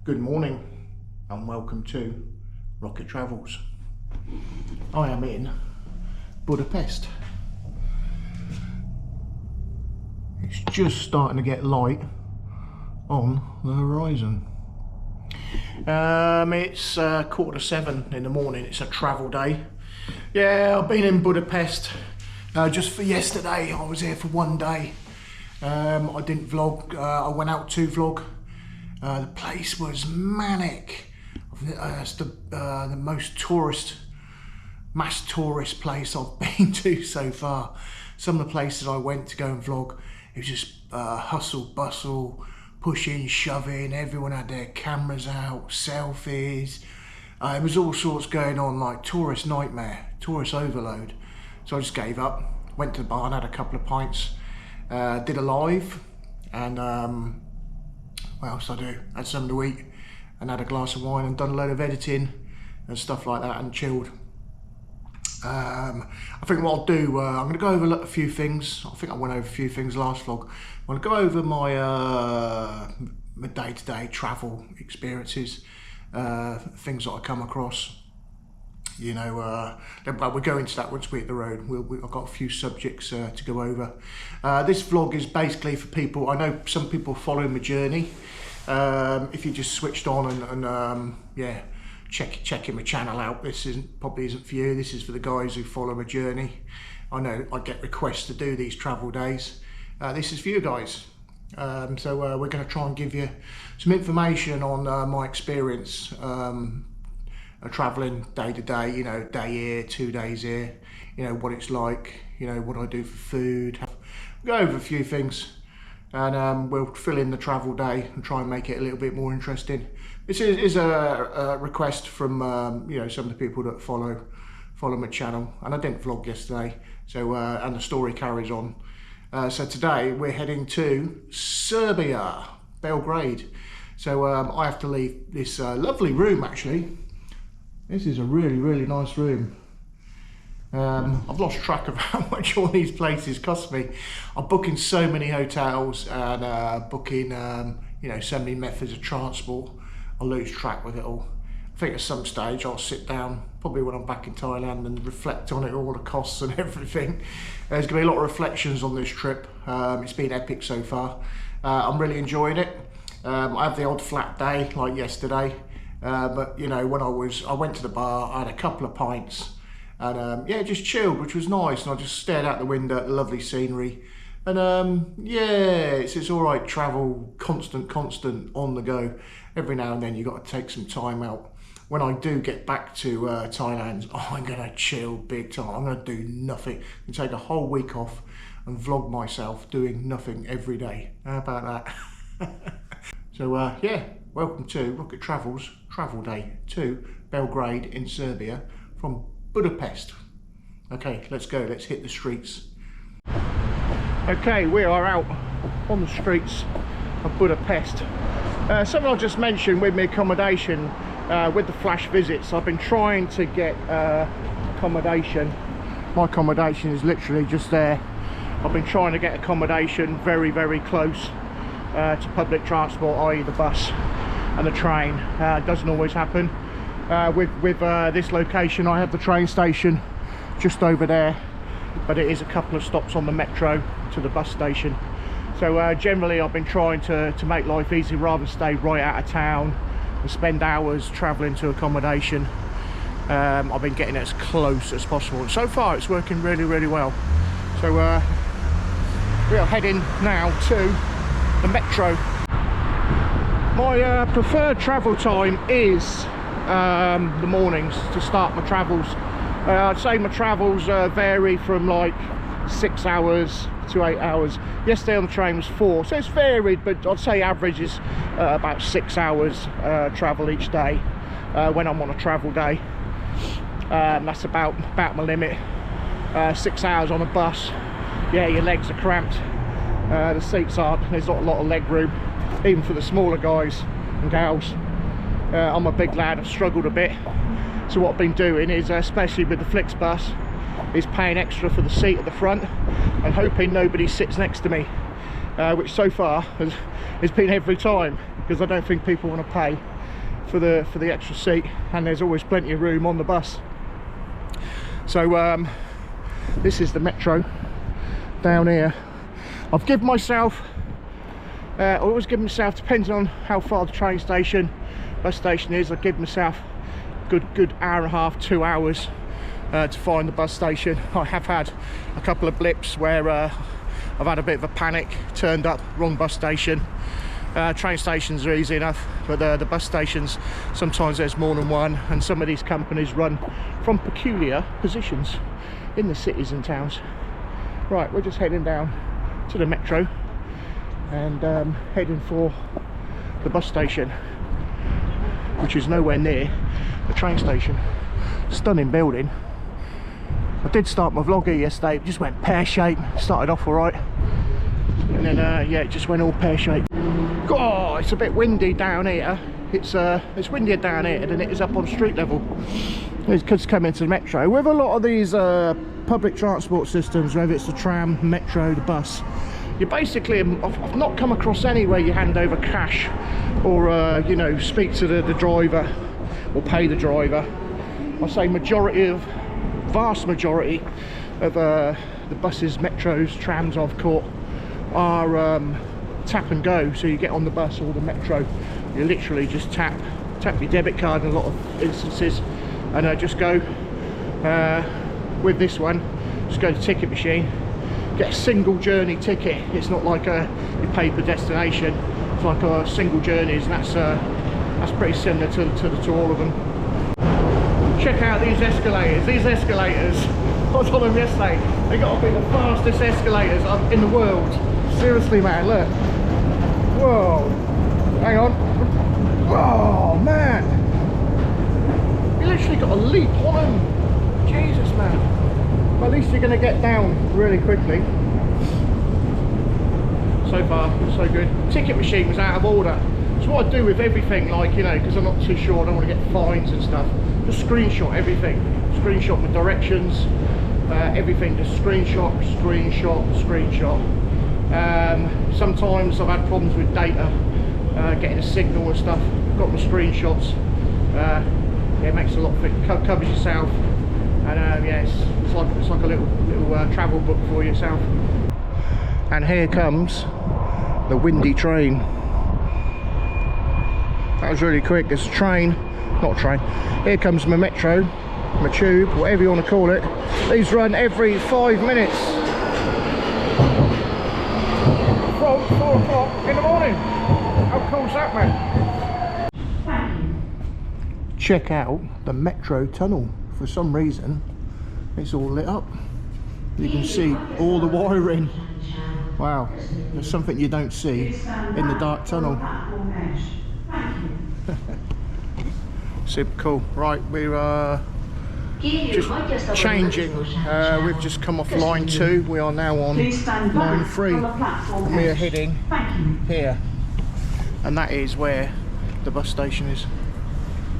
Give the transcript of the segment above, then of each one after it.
Good morning and welcome to Rocket Travels. I am in Budapest. It's just starting to get light on the horizon. It's 7:15 in the morning. It's a travel day. Yeah, I've been in Budapest just for yesterday. I was here for one day. I didn't vlog. I went out to vlog. The place was manic. It's the most mass tourist place I've been to so far. Some of the places I went to go and vlog, it was just hustle bustle, pushing, shoving. Everyone had their cameras out, selfies. It was all sorts going on, like tourist nightmare, tourist overload. So I just gave up, went to the bar and had a couple of pints, did a live, and what else did I do? Had something to eat and had a glass of wine and done a load of editing and stuff like that and chilled. I think what I'll do, I'm going to go over a few things. I think I went over a few things last vlog. I'm going to go over my day-to-day travel experiences, things that I come across. You know, but we'll go into that once we hit the road. I've got a few subjects to go over. This vlog is basically for people. I know some people follow my journey. If you just switched on and yeah, checking my channel out, this probably isn't for you. This is for the guys who follow my journey. I know I get requests to do these travel days. This is for you guys. So we're going to try and give you some information on my experience. Traveling day to day, you know, day here, 2 days here, you know, what it's like, you know, what I do for food. We'll go over a few things and we'll fill in the travel day and try and make it a little bit more interesting. This is a request from, you know, some of the people that follow my channel, and I didn't vlog yesterday, so and the story carries on. So today we're heading to Serbia, Belgrade. So I have to leave this lovely room actually. This is a really nice room. I've lost track of how much all these places cost me. I'm booking so many hotels and booking you know, so many methods of transport. I lose track with it all. I think at some stage I'll sit down, probably when I'm back in Thailand, and reflect on it, all the costs and everything. There's going to be a lot of reflections on this trip. It's been epic so far. I'm really enjoying it. I have the odd flat day like yesterday. But you know, when I went to the bar, I had a couple of pints and yeah, just chilled, which was nice, and I just stared out the window at the lovely scenery. And yeah, it's all right. Travel, constant on the go. Every now and then you got to take some time out. When I do get back to Thailand, I'm gonna chill big time. I'm gonna do nothing and take a whole week off and vlog myself doing nothing every day. How about that? So yeah, welcome to Rocket Travels Travel Day to Belgrade in Serbia from Budapest. Okay, let's go, let's hit the streets. Okay, we are out on the streets of Budapest. Something I just mentioned with my accommodation, with the flash visits, I've been trying to get accommodation. My accommodation is literally just there. I've been trying to get accommodation very close to public transport, i.e. the bus and the train. It doesn't always happen. With this location, I have the train station just over there, but it is a couple of stops on the metro to the bus station. So generally I've been trying to make life easy rather than stay right out of town and spend hours travelling to accommodation. I've been getting as close as possible, and so far it's working really well. So we are heading now to the metro. My preferred travel time is the mornings to start my travels. I'd say my travels vary from like 6 hours to 8 hours. Yesterday on the train was 4, so it's varied, but I'd say average is about 6 hours travel each day when I'm on a travel day. That's about my limit. 6 hours on a bus, yeah, your legs are cramped. The seats aren't, there's not a lot of leg room, even for the smaller guys and gals. I'm a big lad, I've struggled a bit. So what I've been doing is, especially with the Flixbus, is paying extra for the seat at the front and hoping nobody sits next to me, which so far has been every time. because I don't think people want to pay for the extra seat, and there's always plenty of room on the bus. So this is the metro down here. I've given myself, I always give myself, depending on how far the train station, bus station is, I give myself a good hour and a half, 2 hours to find the bus station. I have had a couple of blips where I've had a bit of a panic, turned up, wrong bus station. Train stations are easy enough, but the bus stations, sometimes there's more than one, and some of these companies run from peculiar positions in the cities and towns. Right, we're just heading down to the metro and heading for the bus station, which is nowhere near the train station. Stunning building. I did start my vlog here yesterday, it just went pear-shaped. Started off alright, and then yeah, it just went all pear-shaped. Oh, it's a bit windy down here. It's windier down here than it is up on street level. It's because coming to the metro with a lot of these public transport systems, whether it's the tram, metro, the bus, you basically, I've not come across anywhere you hand over cash or you know, speak to the driver or pay the driver. I say vast majority of the buses, metros, trams I've caught are tap and go. So you get on the bus or the metro, you literally just tap your debit card in a lot of instances, and just go. With this one, just go to the ticket machine, get a single journey ticket. It's not like you pay per destination, it's like a single journeys, and that's pretty similar to all of them. Check out these escalators. I was on them yesterday. They got to be the fastest escalators in the world. Seriously, man, look. Whoa. Hang on. Oh, man. You literally got to leap on them. Jesus, man. But at least you're going to get down really quickly. So far, so good. Ticket machine was out of order. So what I do with everything, like, you know, because I'm not too sure, I don't want to get fines and stuff, just screenshot everything. Screenshot the directions, everything, just screenshot. Sometimes I've had problems with data, getting a signal and stuff. Got my screenshots. Yeah, it makes a lot of it, covers yourself, and yeah, it's like a little travel book for yourself. And here comes the windy train. That was really quick. It's a train, not a train. Here comes my metro, my tube, whatever you want to call it. These run every 5 minutes. From 4 o'clock in the morning. How cool's that, man? Check out the metro tunnel. For some reason, it's all lit up. You can see all the wiring. Wow, there's something you don't see in the dark tunnel. Super cool. Right, we're just changing. We've just come off line 2. We are now on line 3. And we are heading here, and that is where the bus station is.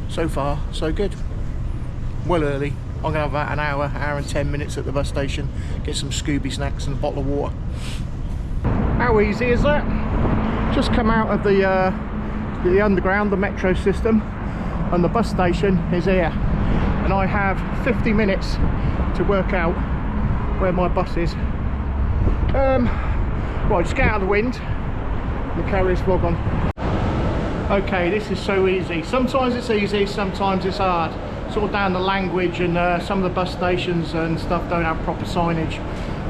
So far, so good. Well early. I'm gonna have about an hour and 10 minutes at the bus station. Get some Scooby snacks and a bottle of water. How easy is that? Just come out of the underground, the metro system, and the bus station is here, and I have 50 minutes to work out where my bus is. Right, just get out of the wind and carry this vlog on. Okay, this is so easy. Sometimes it's easy, sometimes it's hard. Sort of down the language, and some of the bus stations and stuff don't have proper signage.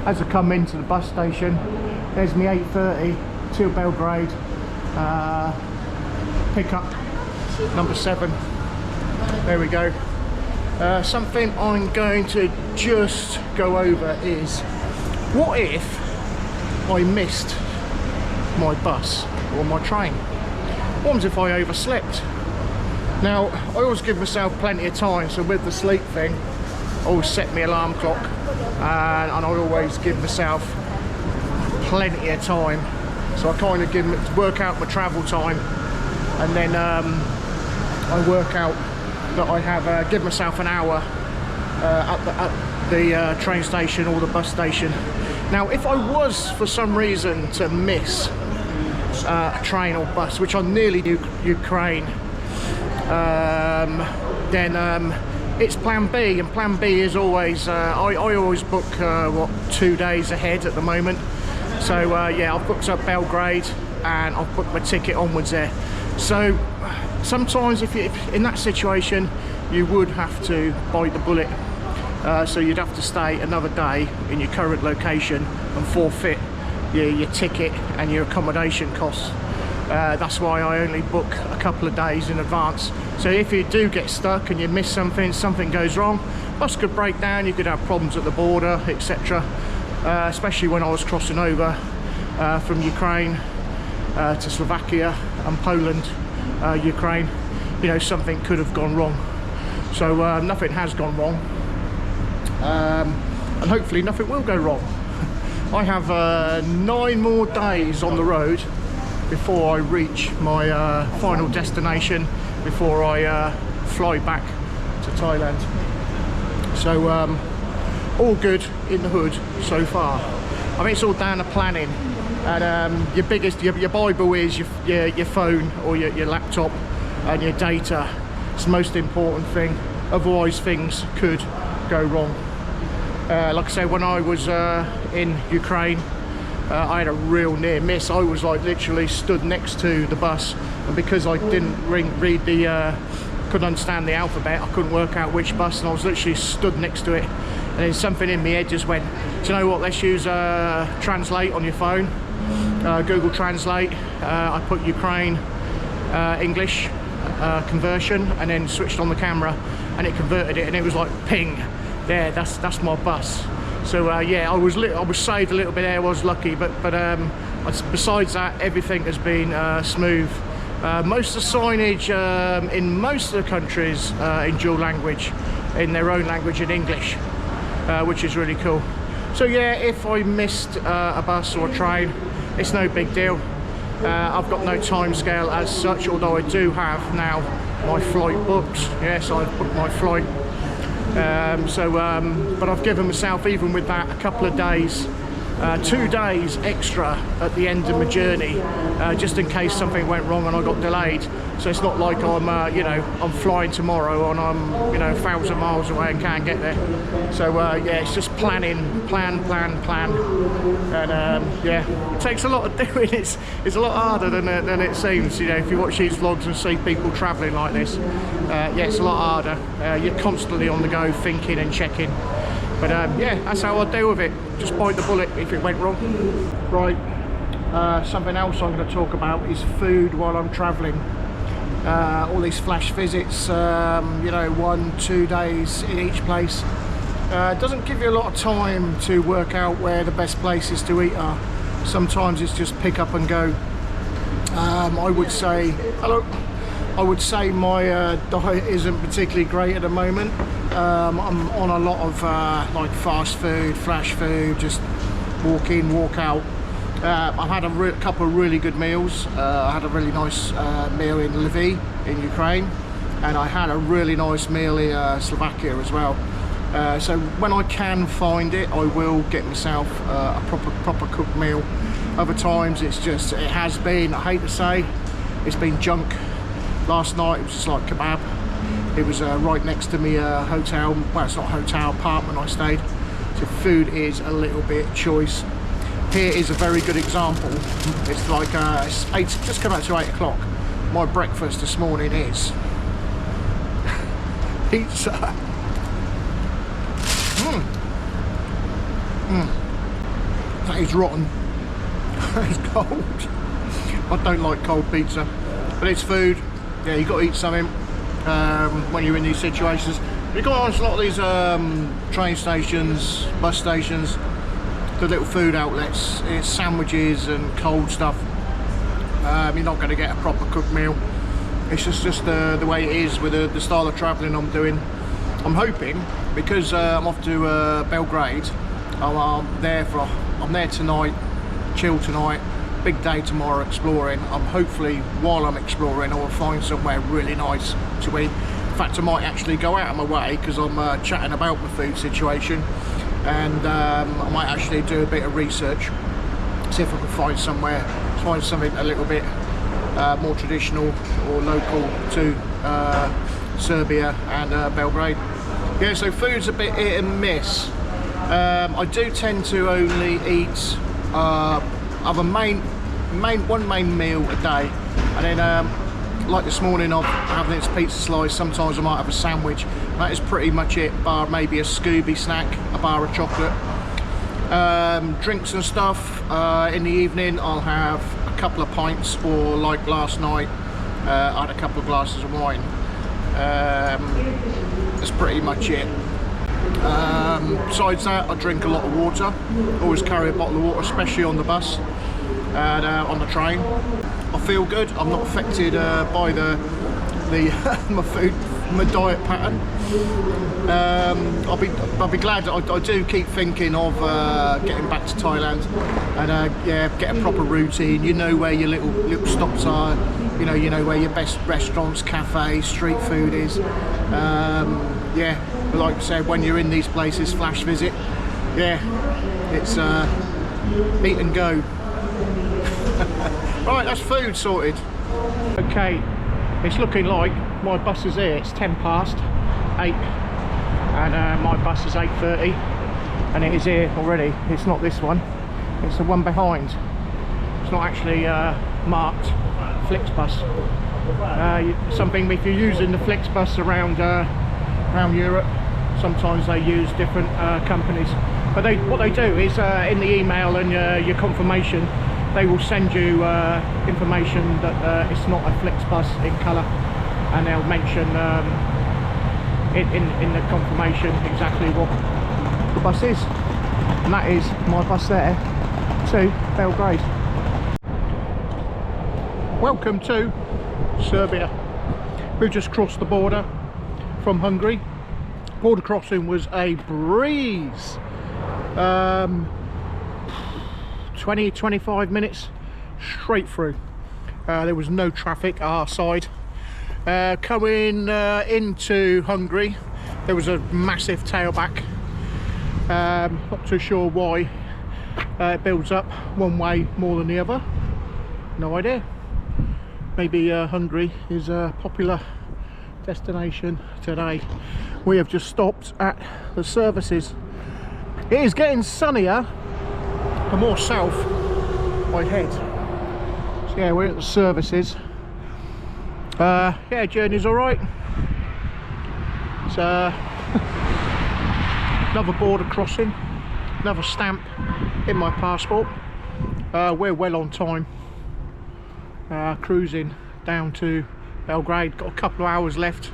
As I come into the bus station, there's me 8:30 to Belgrade. Pickup number 7. There we go. Something I'm going to just go over is, what if I missed my bus or my train? What if I overslept? Now, I always give myself plenty of time, so with the sleep thing, I always set my alarm clock, and I always give myself plenty of time. So I kind of work out my travel time, and then I work out that I have give myself an hour at the train station or the bus station. Now, if I was for some reason to miss a train or bus, which I nearly do Ukraine, then it's plan B, and plan B is always, I always book, what, 2 days ahead at the moment. So yeah, I've booked up Belgrade and I've booked my ticket onwards there. So sometimes if you're in that situation, you would have to bite the bullet. So you'd have to stay another day in your current location and forfeit your ticket and your accommodation costs. That's why I only book a couple of days in advance. So if you do get stuck and you miss something, something goes wrong, bus could break down, you could have problems at the border, etc. Especially when I was crossing over from Ukraine to Slovakia and Poland, Ukraine, you know, something could have gone wrong. So nothing has gone wrong, and hopefully nothing will go wrong. I have 9 more days on the road before I reach my final destination, before I fly back to Thailand. So all good in the hood so far. I mean, it's all down to planning, and your Bible is your phone or your laptop and your data. It's the most important thing, otherwise things could go wrong. Like I say, when I was in Ukraine, I had a real near miss. I was like literally stood next to the bus, and because I didn't read the couldn't understand the alphabet, I couldn't work out which bus, and I was literally stood next to it, and then something in my head just went, do you know what, let's use Translate on your phone, Google Translate. I put Ukraine English conversion, and then switched on the camera, and it converted it, and it was like ping, there, that's my bus. So yeah, I was saved a little bit there. I was lucky, but besides that, everything has been smooth. Most of the signage in most of the countries in dual language, in their own language, in English, which is really cool. So yeah, if I missed a bus or a train, it's no big deal. I've got no time scale as such, although I do have now my flight booked. Yes, I've booked my flight. But I've given myself, even with that, a couple of days, 2 days extra at the end of my journey, just in case something went wrong and I got delayed. So it's not like I'm, you know, I'm flying tomorrow and I'm, you know, 1,000 miles away and can't get there. So yeah, it's just planning, plan, and yeah, it takes a lot of doing. It's a lot harder than it seems. You know, if you watch these vlogs and see people travelling like this, yeah, it's a lot harder. You're constantly on the go, thinking and checking. But yeah, that's how I deal with it. Just bite the bullet if it went wrong. Right, something else I'm going to talk about is food while I'm travelling. All these flash visits, you know, 1-2 days in each place. Doesn't give you a lot of time to work out where the best places to eat are. Sometimes it's just pick up and go. I would say, hello. I would say my diet isn't particularly great at the moment. I'm on a lot of like fast food, flash food, just walk in, walk out. I've had a couple of really good meals. I had a really nice meal in Lviv in Ukraine, and I had a really nice meal in Slovakia as well. So when I can find it, I will get myself a proper cooked meal. Other times it's just, it has been, I hate to say, it's been junk. Last night it was just like kebab. It was right next to me hotel, well, it's not a hotel, apartment I stayed. So food is a little bit choice. Here is a very good example. It's like it's just come out to 8 o'clock. My breakfast this morning is pizza. That is rotten. It's cold. I don't like cold pizza, but it's food. Yeah, you got to eat something when you're in these situations. You've got a lot of these train stations, bus stations, the little food outlets. It's sandwiches and cold stuff. You're not going to get a proper cooked meal. It's just the way it is with the style of travelling I'm doing. I'm hoping, because I'm off to Belgrade, I'm there tonight, chill tonight, big day tomorrow exploring. Hopefully while I'm exploring I will find somewhere really nice to eat. In fact, I might actually go out of my way, because I'm chatting about the food situation, and I might actually do a bit of research, see if I can find somewhere find something a little bit more traditional or local to Serbia and Belgrade. Yeah, so food's a bit hit and miss. I do tend to only eat of a one main meal a day, and then like this morning I'm having this pizza slice. Sometimes I might have a sandwich. That is pretty much it, bar maybe a Scooby snack, a bar of chocolate. Drinks and stuff, in the evening I'll have a couple of pints, or like last night I had a couple of glasses of wine. That's pretty much it. Besides that, I drink a lot of water. Always carry a bottle of water, especially on the bus and on the train. I feel good. I'm not affected by my food, my diet pattern. I'll be glad. I do keep thinking of getting back to Thailand and yeah, get a proper routine. You know where your little stops are. You know where your best restaurants, cafes, street food is. Yeah, but like I said, when you're in these places, flash visit. Yeah, it's eat and go. Right, that's food sorted. Okay, it's looking like my bus is here. It's 10 past 8 and my bus is 8:30 and it is here already. It's not this one, it's the one behind. It's not actually marked Flixbus. Something, if you're using the Flixbus around Europe, sometimes they use different companies, but what they do is in the email and your confirmation, they will send you information that it's not a Flixbus in colour, and they'll mention in the confirmation exactly what the bus is, and that is my bus there to Belgrade. Welcome to Serbia. We've just crossed the border from Hungary. Border crossing was a breeze. 20-25 minutes straight through. There was no traffic our side. Coming into Hungary, there was a massive tailback. Not too sure why it builds up one way more than the other. No idea. Maybe Hungary is a popular destination today. We have just stopped at the services. It is getting sunnier the more south I head. So yeah, we're at the services. Yeah, journey's alright. It's another border crossing, another stamp in my passport. We're well on time. Cruising down to Belgrade. Got a couple of hours left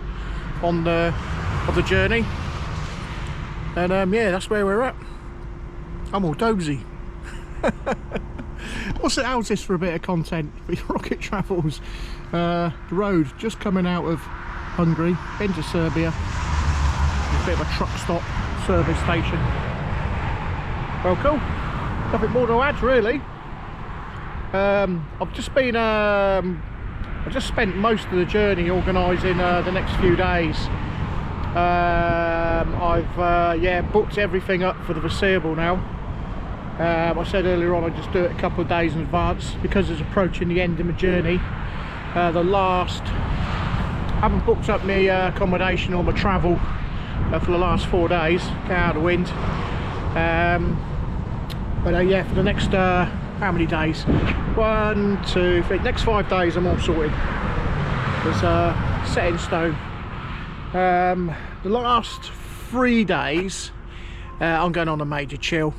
on the journey, and yeah, that's where we're at. I'm all dozy. How's this for a bit of content? Rocket Travels. The road just coming out of Hungary into Serbia. There's a bit of a truck stop, service station. Well, cool. Nothing more to add, really. I've just been I just spent most of the journey organising the next few days. I've yeah, booked everything up for the foreseeable now. I said earlier on I'd just do it a couple of days in advance because it's approaching the end of my journey. I haven't booked up my accommodation or my travel for the last 4 days, get out of the wind. But yeah, for the next how many days? 1, 2, 3, next 5 days I'm all sorted. It's set in stone. The last 3 days I'm going on a major chill,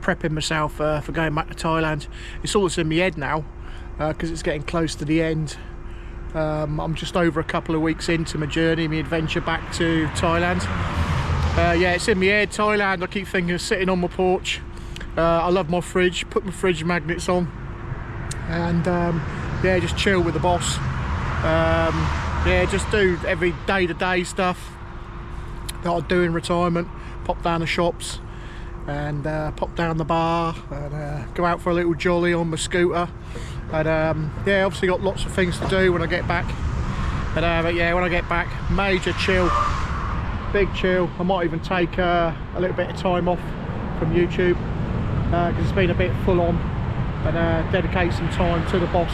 prepping myself for going back to Thailand. It's all that's in my head now because it's getting close to the end. I'm just over a couple of weeks into my journey, my adventure back to Thailand. Yeah, it's in my head, Thailand. I keep thinking of sitting on my porch. I love my fridge, put my fridge magnets on, and yeah, just chill with the boss. Yeah, just do every day-to-day stuff that I do in retirement. Pop down the shops and pop down the bar and go out for a little jolly on my scooter. And yeah, obviously got lots of things to do when I get back. But yeah, when I get back, major chill, big chill. I might even take a little bit of time off from YouTube because it's been a bit full on and dedicate some time to the boss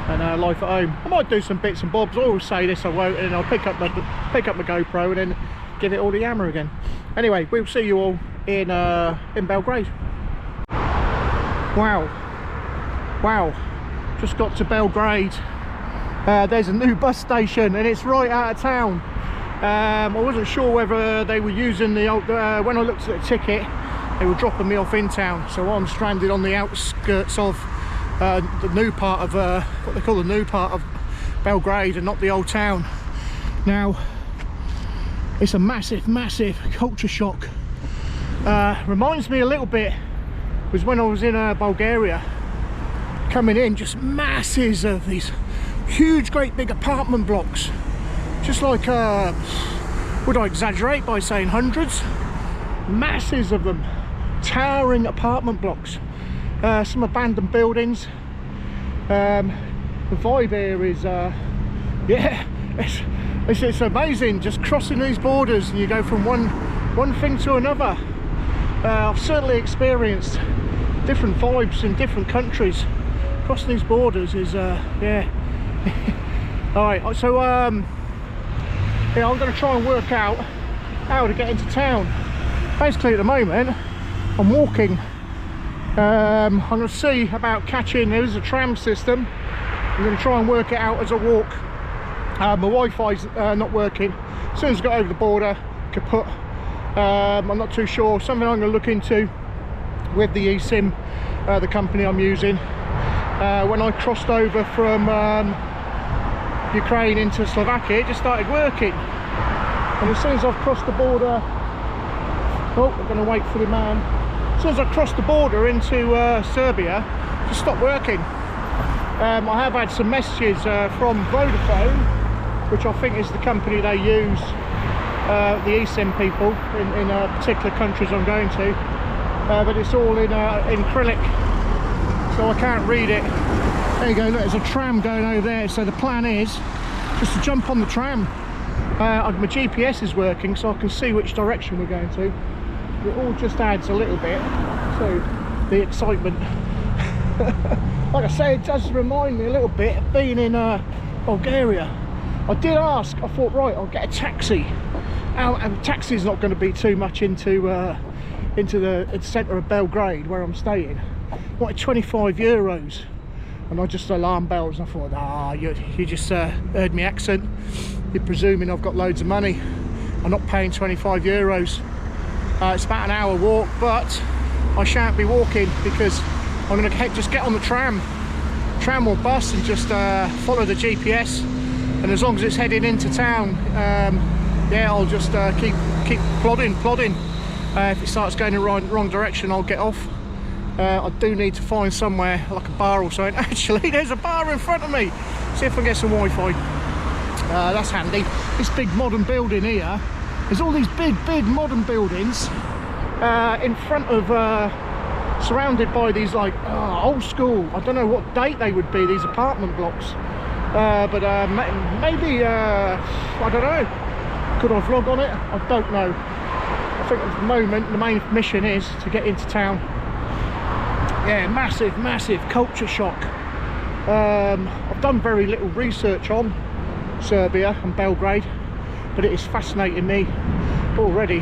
and life at home. I might do some bits and bobs. I always say this, I won't, and I'll pick up my GoPro and then give it all the hammer again. Anyway, we'll see you all in Belgrade. Wow, just got to Belgrade. There's a new bus station and it's right out of town. I wasn't sure whether they were using the old, when I looked at the ticket, they were dropping me off in town, so I'm stranded on the outskirts of the new part of what they call the new part of Belgrade and not the old town. Now it's a massive culture shock. Reminds me a little bit was when I was in Bulgaria, coming in, just masses of these huge great big apartment blocks, just like would I exaggerate by saying hundreds, masses of them, towering apartment blocks, some abandoned buildings. The vibe here is yeah, it's amazing, just crossing these borders and you go from one thing to another. I've certainly experienced different vibes in different countries. Crossing these borders is yeah. All right, so yeah, I'm going to try and work out how to get into town. Basically at the moment I'm walking. I'm going to see about catching, there's a tram system, I'm going to try and work it out as I walk. My Wi-Fi's not working. As soon as I got over the border, kaput. I'm not too sure, something I'm going to look into with the eSIM, the company I'm using. When I crossed over from Ukraine into Slovakia, it just started working, and as soon as I've crossed the border, oh, I'm going to wait for the man. As soon as I crossed the border into Serbia, it just stopped working. I have had some messages from Vodafone, which I think is the company they use, the eSIM people in particular countries I'm going to, but it's all in Cyrillic, so I can't read it. There you go, look, there's a tram going over there, so the plan is just to jump on the tram. My GPS is working, so I can see which direction we're going to. It all just adds a little bit to the excitement. Like I say, it does remind me a little bit of being in Bulgaria. I did ask, I thought, right, I'll get a taxi. And taxi's not going to be too much into the centre of Belgrade where I'm staying. I wanted 25 euros. And I just alarm bells, and I thought, ah, you just heard me accent. You're presuming I've got loads of money. I'm not paying 25 euros. It's about an hour walk, but I shan't be walking because I'm going to just get on the tram or bus and just follow the GPS. And as long as it's heading into town, yeah, I'll just keep plodding. If it starts going in the wrong direction, I'll get off. I do need to find somewhere like a bar or something. Actually, there's a bar in front of me. See if I can get some Wi-Fi. That's handy. This big modern building here, there's all these big modern buildings in front of, surrounded by these like old school, I don't know what date they would be, these apartment blocks. But maybe, I don't know. Could I vlog on it? I don't know. I think at the moment the main mission is to get into town. Yeah, massive culture shock. I've done very little research on Serbia and Belgrade, but it is fascinating me already.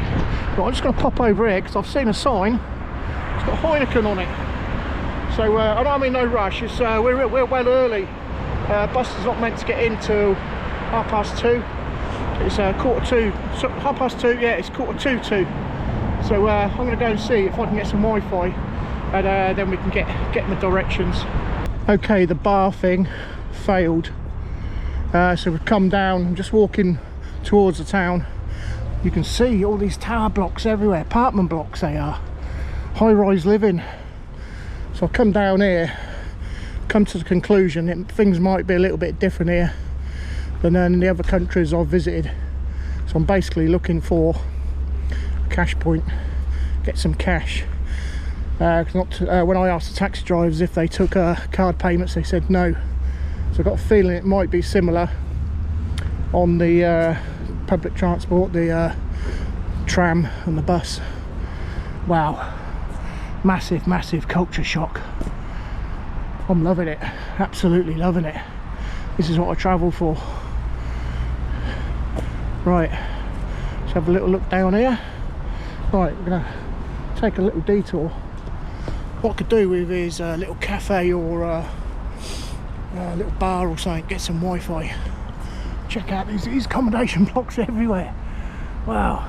But I'm just going to pop over here because I've seen a sign. It's got Heineken on it. So I'm in no rush. It's we're well early. Bus is not meant to get in till 2:30. It's 2:45. So 2:30. Yeah, it's 2:45. So I'm going to go and see if I can get some Wi-Fi. And then we can get my directions. Okay, the bar thing failed. So we've come down. I'm just walking towards the town. You can see all these tower blocks everywhere, apartment blocks they are, high-rise living. So I've come down here, come to the conclusion that things might be a little bit different here than in the other countries I've visited. So I'm basically looking for a cash point, get some cash. When I asked the taxi drivers if they took card payments, they said no. So I've got a feeling it might be similar on the public transport, the tram and the bus. Wow, massive culture shock. I'm loving it, absolutely loving it. This is what I travel for. Right, let's have a little look down here. Right, we're gonna take a little detour. What I could do with is a little cafe or a little bar or something, get some Wi-Fi. Check out these accommodation blocks everywhere. Wow.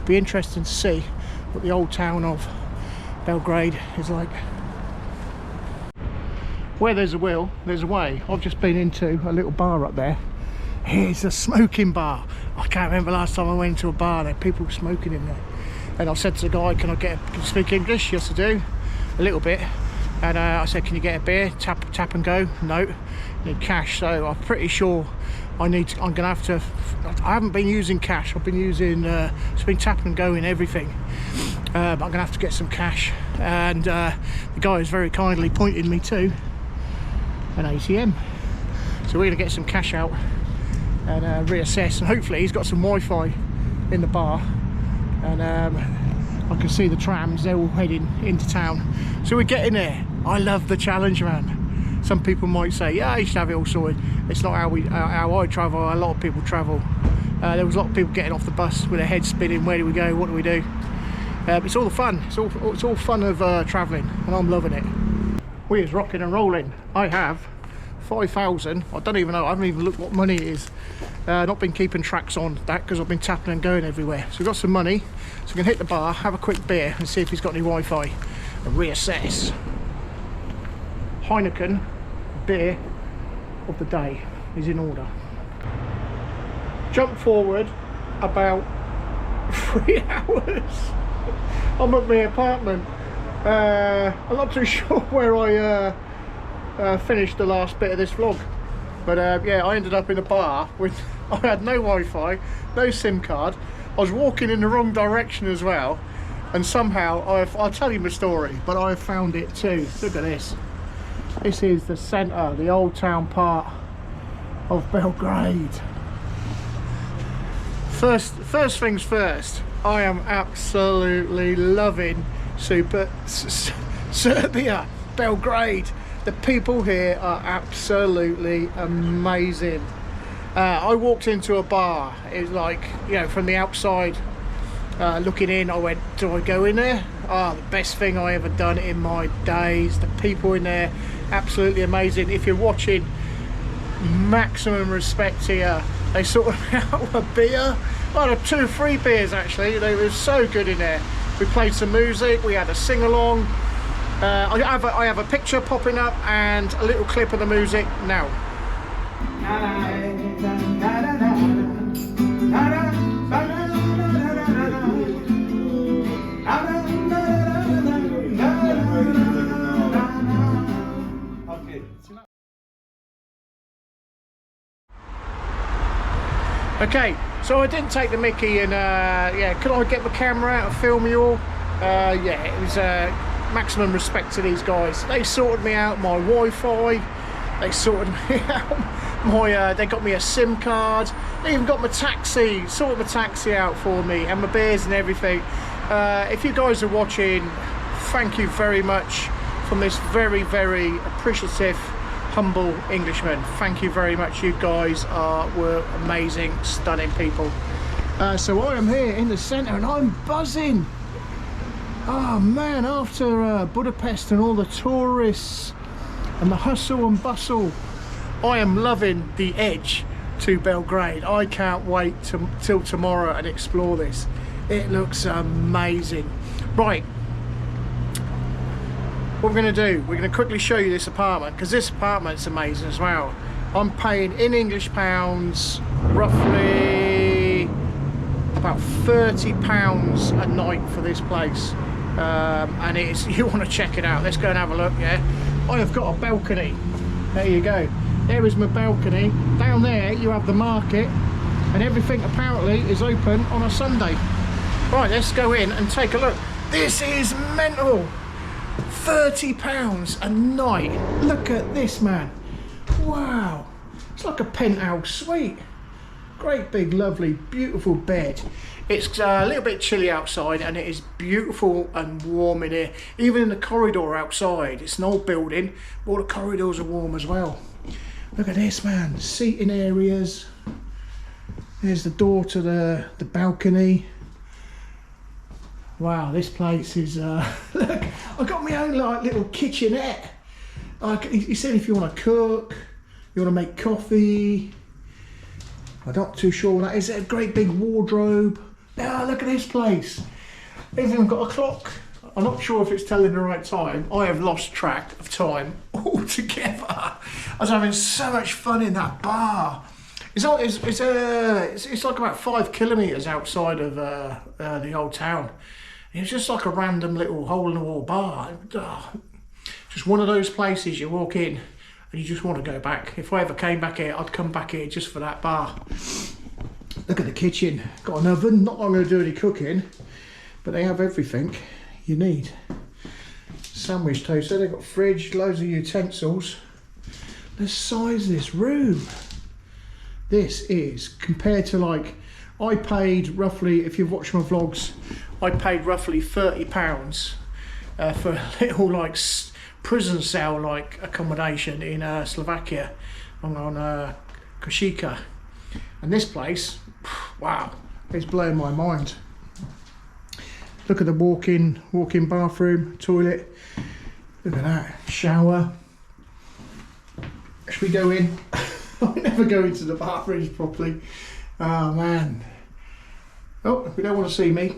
Be interesting to see what the old town of Belgrade is like. Where there's a will, there's a way. I've just been into a little bar up there. It's a smoking bar. I can't remember last time I went to a bar, there were people smoking in there. And I said to the guy, can you speak English? Yes I do, a little bit. And I said, can you get a beer? Tap and go? No, need cash. So I'm pretty sure I'm gonna have to, I haven't been using cash, I've been using, it's been tap and go in everything. But I'm gonna have to get some cash. And the guy has very kindly pointed me to an ATM. So we're gonna get some cash out and reassess, and hopefully he's got some Wi-Fi in the bar, and I can see the trams, they're all heading into town. So we're getting there. I love the challenge, man. Some people might say, yeah, I used to have it all sorted. It's not how I travel, a lot of people travel. There was a lot of people getting off the bus with their heads spinning, where do we go, what do we do? It's all the fun, it's all fun of travelling, and I'm loving it. We is rocking and rolling. I have 5,000, I don't even know, I haven't even looked what money it is. Not been keeping tracks on that because I've been tapping and going everywhere. So we've got some money, so we can hit the bar, have a quick beer and see if he's got any Wi-Fi and reassess. Heineken beer of the day is in order. Jump forward about 3 hours. I'm at my apartment. I'm not too sure where I finished the last bit of this vlog, but yeah, I ended up in a bar with, I had no Wi-Fi, no SIM card. I was walking in the wrong direction as well, and somehow I'll tell you my story, but I found it too. Look at this. This is the centre, the old town part of Belgrade. First things first, I am absolutely loving Serbia, Belgrade. The people here are absolutely amazing. I walked into a bar, it was like, you know, from the outside looking in, I went, do I go in there? Oh, the best thing I ever done in my days. The people in there, absolutely amazing. If you're watching, maximum respect here. They sorted out a beer, well, 2 or 3 beers actually. They were so good in there. We played some music, we had a sing-along. I have a picture popping up and a little clip of the music now. Okay, so I didn't take the mickey, and yeah, could I get the camera out and film you all? Yeah, it was maximum respect to these guys. They sorted me out my Wi-Fi, they sorted me out my, they got me a SIM card, they even got my taxi, sorted my taxi out for me, and my beers and everything. If you guys are watching, thank you very much from this very, very appreciative, humble Englishman. Thank you very much. You guys were amazing, stunning people. So I am here in the centre and I'm buzzing. Oh man, after Budapest and all the tourists and the hustle and bustle, I am loving the edge to Belgrade. I can't wait till tomorrow and explore this. It looks amazing. Right, what we're going to do, we're going to quickly show you this apartment, because this apartment's amazing as well. I'm paying in English pounds roughly about £30 a night for this place, and it's, you want to check it out. Let's go and have a look. Yeah, I have got a balcony. There you go, there is my balcony. Down there you have the market, and everything apparently is open on a Sunday. Right, let's go in and take a look. This is mental. £30 a night. Look at this, man. Wow, it's like a penthouse suite. great big lovely beautiful bed. It's a little bit chilly outside and it is beautiful and warm in here. Even in the corridor outside, it's an old building, all the corridors are warm as well. Look at this, man, seating areas. There's the door to the balcony. Wow, this place is, look, I got my own like little kitchenette. He said if you want to cook, you want to make coffee. I'm not too sure what that is. A great big wardrobe. Ah, look at this place. They've even got a clock. I'm not sure if it's telling the right time. I have lost track of time altogether. I was having so much fun in that bar. It's like about 5 kilometres outside of the old town. It was just like a random little hole-in-the-wall bar. Just one of those places you walk in and you just want to go back. If I ever came back here, I'd come back here just for that bar. Look at the kitchen. Got an oven. Not that I'm going to do any cooking, but they have everything you need. Sandwich toaster. They've got fridge, loads of utensils. The size of this room. This is, compared to like, I paid roughly, if you've watched my vlogs, I paid roughly £30 for a little like prison cell like accommodation in Slovakia on Košice. And this place, wow, it's blowing my mind. Look at the walk-in bathroom, toilet. Look at that, shower. Should we go in? I never go into the bathrooms properly. Oh man. Oh, we don't want to see me.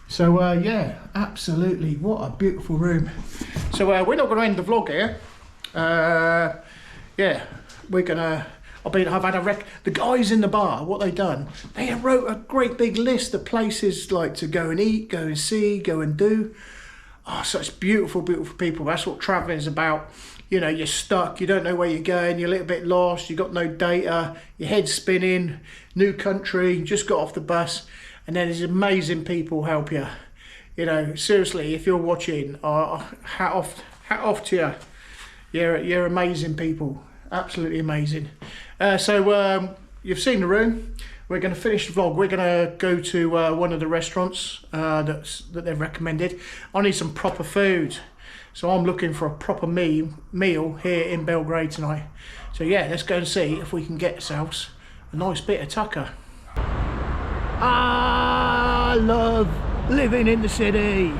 So yeah, absolutely, what a beautiful room. So we're not going to end the vlog here. Yeah, we're gonna. I've had the guys in the bar. What they done? They wrote a great big list of places like to go and eat, go and see, go and do. Oh, such beautiful, beautiful people. That's what travelling is about. You know, you're stuck, you don't know where you're going, you're a little bit lost, you've got no data, your head's spinning, new country, just got off the bus, and then these amazing people help you. You know, seriously, if you're watching, hat off to you. You're amazing people, absolutely amazing. So you've seen the room. We're going to finish the vlog. We're going to go to one of the restaurants that they've recommended. I need some proper food. So I'm looking for a proper meal here in Belgrade tonight. So yeah, let's go and see if we can get ourselves a nice bit of tucker. I love living in the city.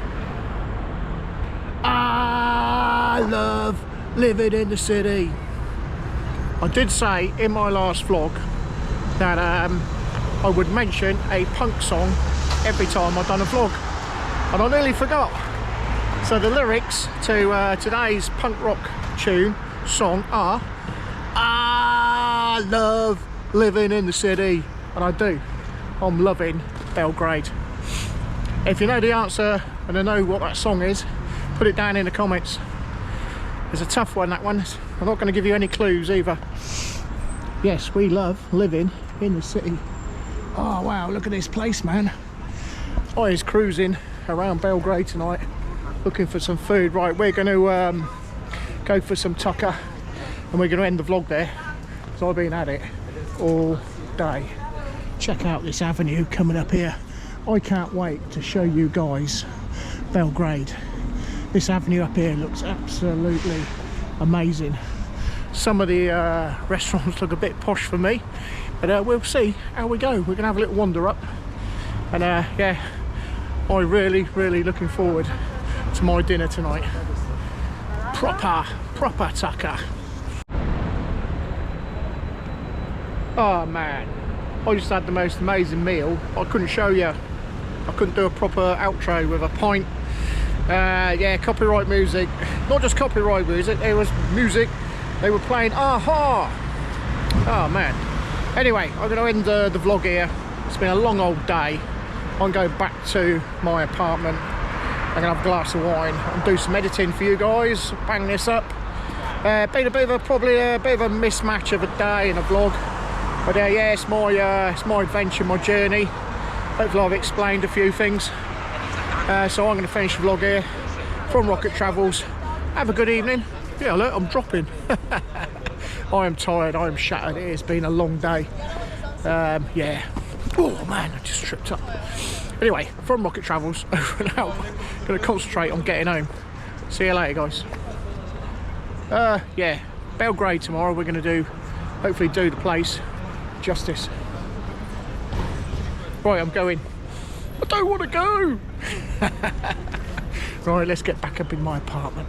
I love living in the city. I did say in my last vlog that I would mention a punk song every time I've done a vlog, and I nearly forgot. So the lyrics to today's punk rock song are I love living in the city, and I do. I'm loving Belgrade. If you know the answer and I know what that song is, put it down in the comments. It's a tough one, that one. I'm not going to give you any clues either. Yes, we love living in the city. Oh wow, look at this place, man. I is cruising around Belgrade tonight, looking for some food. Right, we're going to go for some tucker, and we're going to end the vlog there, because I've been at it all day. Check out this avenue coming up here. I can't wait to show you guys Belgrade. This avenue up here looks absolutely amazing. Some of the restaurants look a bit posh for me, but we'll see how we go. We're going to have a little wander up, and yeah, I'm really looking forward to my dinner tonight. Proper tucker. Oh man, I just had the most amazing meal. I couldn't show you. I couldn't do a proper outro with a pint. Yeah, copyright music. Not just copyright music, there was music. They were playing Aha. Oh man. Anyway, I'm going to end the vlog here. It's been a long old day. I'm going back to my apartment. I'm going to have a glass of wine and do some editing for you guys. Bang this up. Been probably a bit of a mismatch of a day in a vlog. But yeah, it's my adventure, my journey. Hopefully I've explained a few things. So I'm going to finish the vlog here from Rocket Travels. Have a good evening. Yeah, look, I'm dropping. I am tired, I am shattered. It has been a long day. Yeah. Oh man, I just tripped up. Anyway, from Rocket Travels, over and out. Gonna concentrate on getting home. See you later, guys. Yeah, Belgrade tomorrow. We're gonna hopefully do the place justice. Right, I'm going. I don't want to go. Right, let's get back up in my apartment.